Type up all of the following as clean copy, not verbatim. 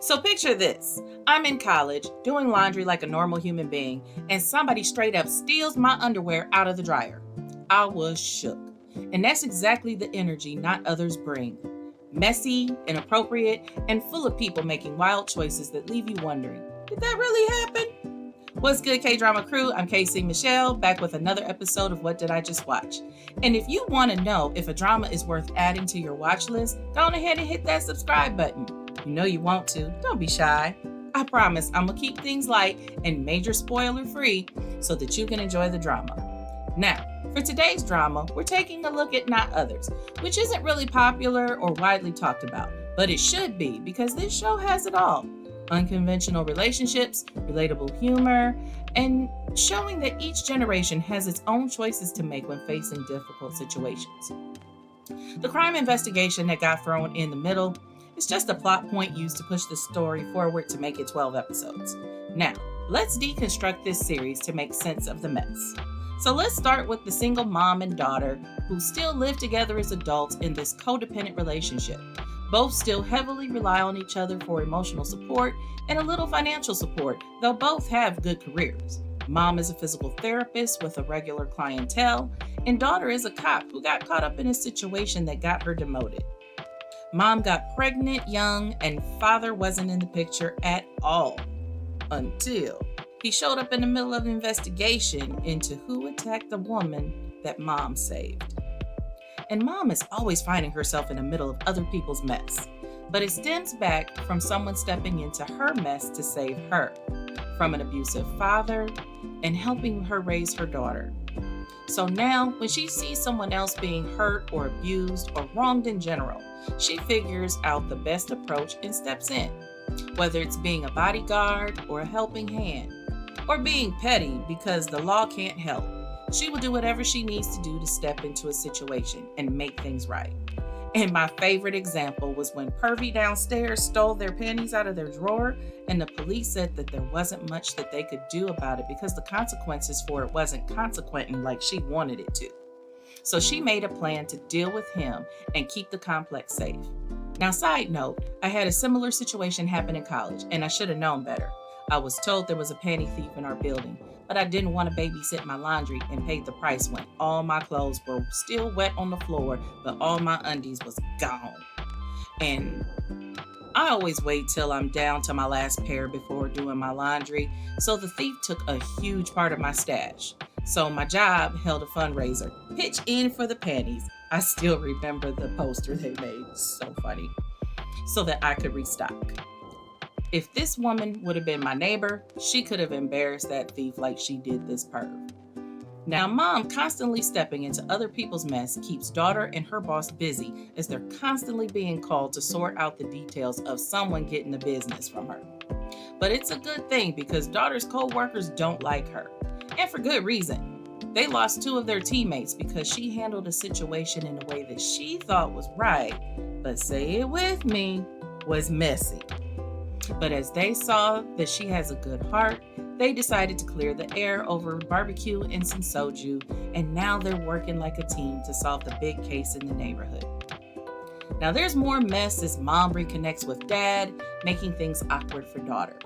So picture this. I'm in college doing laundry like a normal human being, and somebody straight up steals my underwear out of the dryer. I was shook. And that's exactly the energy not others bring. Messy, inappropriate, and full of people making wild choices that leave you wondering, did that really happen? What's good, KDramaKrew? I'm KC Michelle, back with another episode of What Did I Just Watch? And if you want to know if a drama is worth adding to your watch list, go on ahead and hit that subscribe button. You know you want to. Don't be shy. I promise I'm going to keep things light and major spoiler free so that you can enjoy the drama. Now, for today's drama, we're taking a look at Not Others, which isn't really popular or widely talked about, but it should be because this show has it all. Unconventional relationships, relatable humor, and showing that each generation has its own choices to make when facing difficult situations. The crime investigation that got thrown in the middle is just a plot point used to push the story forward to make it 12 episodes. Now, let's deconstruct this series to make sense of the mess. So let's start with the single mom and daughter who still live together as adults in this codependent relationship. Both still heavily rely on each other for emotional support and a little financial support, though both have good careers. Mom is a physical therapist with a regular clientele, and daughter is a cop who got caught up in a situation that got her demoted. Mom got pregnant young, and father wasn't in the picture at all until he showed up in the middle of an investigation into who attacked the woman that mom saved. And mom is always finding herself in the middle of other people's mess, but it stems back from someone stepping into her mess to save her from an abusive father and helping her raise her daughter. So now, when she sees someone else being hurt or abused or wronged in general, she figures out the best approach and steps in, whether it's being a bodyguard or a helping hand, or being petty because the law can't help. She will do whatever she needs to do to step into a situation and make things right. And my favorite example was when Pervy downstairs stole their panties out of their drawer, and the police said that there wasn't much that they could do about it because the consequences for it wasn't consequenting like she wanted it to. So she made a plan to deal with him and keep the complex safe. Now, side note, I had a similar situation happen in college, and I should have known better. I was told there was a panty thief in our building, but I didn't want to babysit my laundry and paid the price when all my clothes were still wet on the floor, but all my undies was gone. And I always wait till I'm down to my last pair before doing my laundry, so the thief took a huge part of my stash. So my job held a fundraiser, pitch in for the panties. I still remember the poster they made, so funny, so that I could restock. If this woman would have been my neighbor, she could have embarrassed that thief like she did this perv. Now, mom constantly stepping into other people's mess keeps daughter and her boss busy as they're constantly being called to sort out the details of someone getting the business from her. But it's a good thing because daughter's co-workers don't like her, and for good reason. They lost 2 of their teammates because she handled a situation in a way that she thought was right, but say it with me, was messy. But as they saw that she has a good heart, they decided to clear the air over barbecue and some soju, and now they're working like a team to solve the big case in the neighborhood. Now there's more mess as mom reconnects with dad, making things awkward for daughter.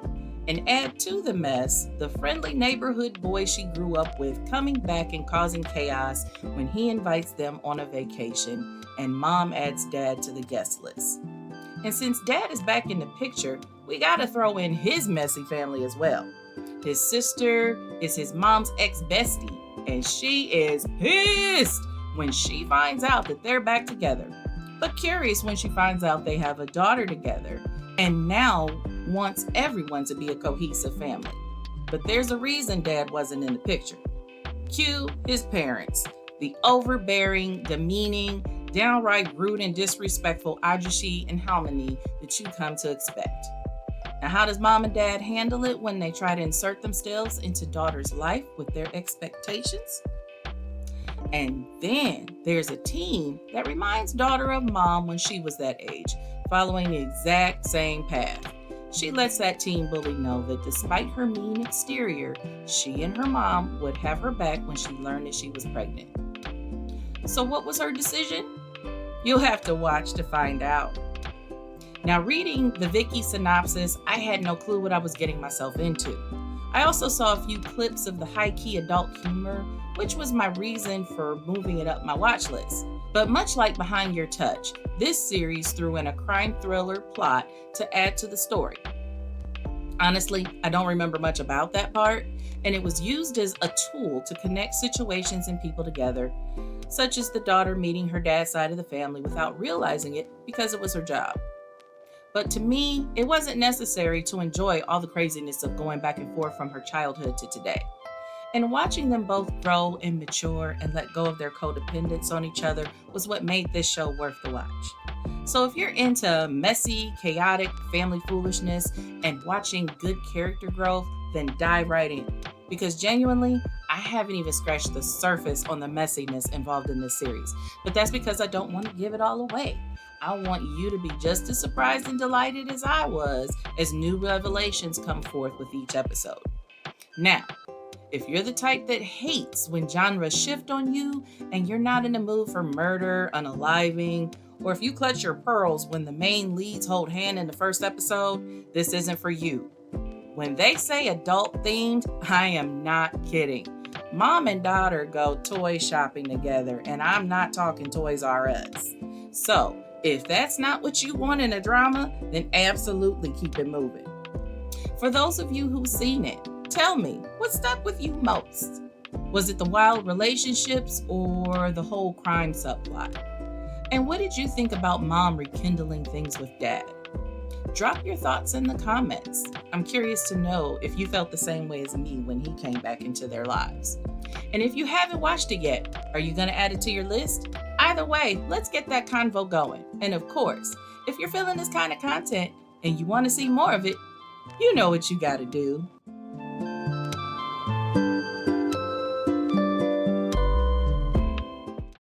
And add to the mess, the friendly neighborhood boy she grew up with coming back and causing chaos when he invites them on a vacation, and mom adds dad to the guest list. And since dad is back in the picture, we gotta throw in his messy family as well. His sister is his mom's ex-bestie, and she is pissed when she finds out that they're back together, but curious when she finds out they have a daughter together, and now wants everyone to be a cohesive family. But there's a reason dad wasn't in the picture. Cue his parents, the overbearing, demeaning, downright rude and disrespectful Ajushi and Halmani that you come to expect. Now, how does mom and dad handle it when they try to insert themselves into daughter's life with their expectations? And then there's a teen that reminds daughter of mom when she was that age, following the exact same path. She lets that teen bully know that despite her mean exterior, she and her mom would have her back when she learned that she was pregnant. So what was her decision? You'll have to watch to find out. Now, reading the Viki synopsis, I had no clue what I was getting myself into. I also saw a few clips of the high-key adult humor, which was my reason for moving it up my watch list. But much like Behind Your Touch, this series threw in a crime thriller plot to add to the story. Honestly, I don't remember much about that part, and it was used as a tool to connect situations and people together, such as the daughter meeting her dad's side of the family without realizing it because it was her job. But to me, it wasn't necessary to enjoy all the craziness of going back and forth from her childhood to today. And watching them both grow and mature and let go of their codependence on each other was what made this show worth the watch. So if you're into messy, chaotic family foolishness and watching good character growth, then dive right in. Because genuinely, I haven't even scratched the surface on the messiness involved in this series. But that's because I don't want to give it all away. I want you to be just as surprised and delighted as I was as new revelations come forth with each episode. Now, if you're the type that hates when genres shift on you and you're not in the mood for murder, unaliving, or if you clutch your pearls when the main leads hold hand in the first episode, this isn't for you. When they say adult themed, I am not kidding. Mom and daughter go toy shopping together, and I'm not talking Toys R Us. So, if that's not what you want in a drama, then absolutely keep it moving. For those of you who've seen it, tell me, what stuck with you most? Was it the wild relationships or the whole crime subplot? And what did you think about mom rekindling things with dad? Drop your thoughts in the comments. I'm curious to know if you felt the same way as me when he came back into their lives. And if you haven't watched it yet, are you going to add it to your list? Either way, let's get that convo going. And of course, if you're feeling this kind of content and you want to see more of it, you know what you got to do.